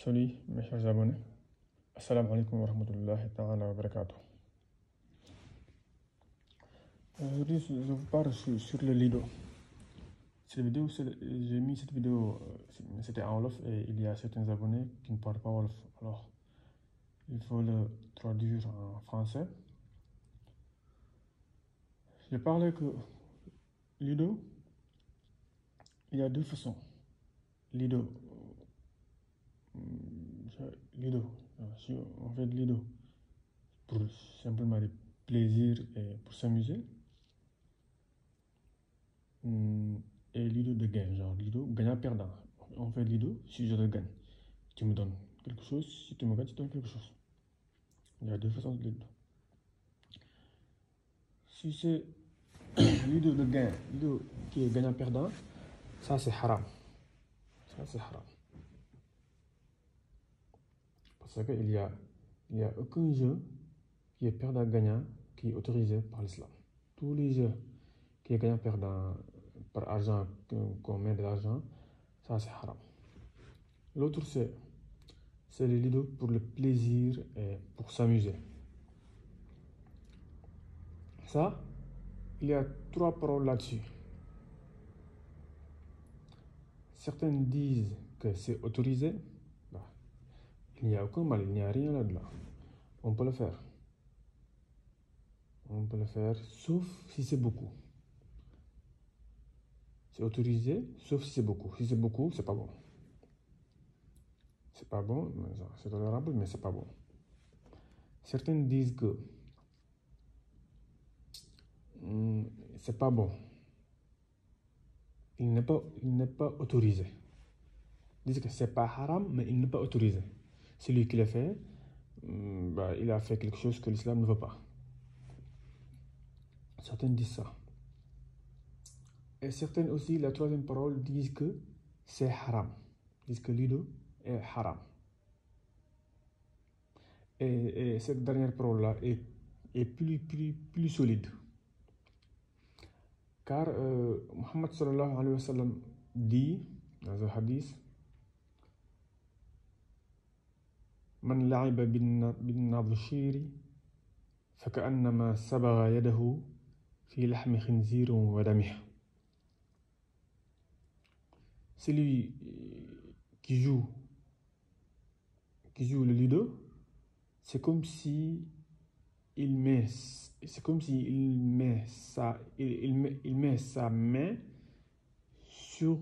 Salut mes chers abonnés. Assalamu alaikum wa rahmatullahi ta'ala wa barakatuh. Aujourd'hui, je vous parle sur le Lido. J'ai mis cette vidéo, c'était en Wolof et il y a certains abonnés qui ne parlent pas Wolof. Alors, il faut le traduire en français. Je parlais que Lido, il y a deux façons. Lido, si on fait de Lido pour simplement des plaisirs et pour s'amuser, et Lido de gain, genre Lido gagnant-perdant. On fait Lido si je te gagne. Tu me donnes quelque chose, si tu me gagnes, tu donnes quelque chose. Il y a deux façons de Lido. Si c'est Lido de gain, Lido qui est gagnant-perdant, ça c'est haram. Ça c'est haram. Parce qu'il n'y a aucun jeu qui est perdant-gagnant qui est autorisé par l'islam. Tous les jeux qui est gagnant-perdant par argent, qu'on met de l'argent, ça c'est haram. L'autre c'est le Lido pour le plaisir et pour s'amuser. Ça, il y a trois paroles là-dessus. Certains disent que c'est autorisé. Il n'y a aucun mal, il n'y a rien là-dedans. On peut le faire. On peut le faire, sauf si c'est beaucoup. C'est autorisé, sauf si c'est beaucoup. Si c'est beaucoup, c'est pas bon. C'est pas bon, c'est tolérable, mais c'est pas bon. Certains disent que c'est pas bon. Il n'est pas autorisé. Ils disent que c'est pas haram, mais il n'est pas autorisé. Celui qui l'a fait, il a fait quelque chose que l'islam ne veut pas. Certains disent ça. Et certains aussi, la troisième parole, disent que c'est haram. Ils disent que Lido est haram. Et cette dernière parole-là est plus solide. Car Muhammad sallallahu alayhi wa sallam dit dans un hadith: Man la'iba bin nadshiri faka'annama sabagha yadahu fi lahmi khinzir wa damih. Celui qui joue le Lido, c'est comme si il met sa main sur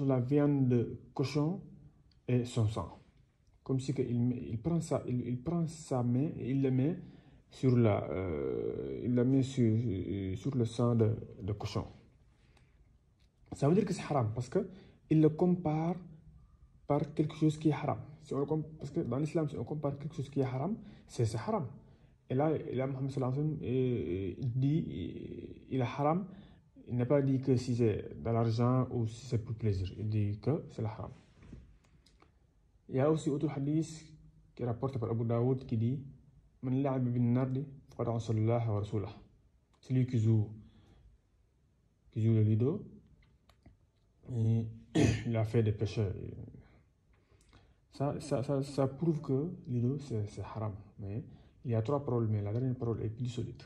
la viande de cochon et son sang. Comme si il prend sa main et il la met sur le sang de cochon. Ça veut dire que c'est haram parce qu'il le compare par quelque chose qui est haram. Parce que dans l'islam, si on compare quelque chose qui est haram, c'est haram. Et là Mohammed sallallahu alayhi wa sallam dit il est haram. Il n'a pas dit que si c'est de l'argent ou si c'est pour plaisir. Il dit que c'est le haram. Il y a aussi autre hadith qui est rapporté par Abu Daoud qui dit Man la'aba bin nardi faqad asa Allah wa rasulahu. Celui qui joue le Lido, et il a fait des péchés. Ça prouve que Lido c'est haram. Mais il y a trois paroles, mais la dernière parole est plus solide.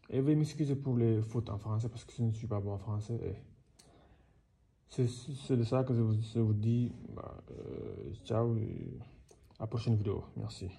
Et veuillez m'excuser pour les fautes en français parce que je ne suis pas bon en français. C'est de ça que je vous dis. Ciao, à la prochaine vidéo. Merci.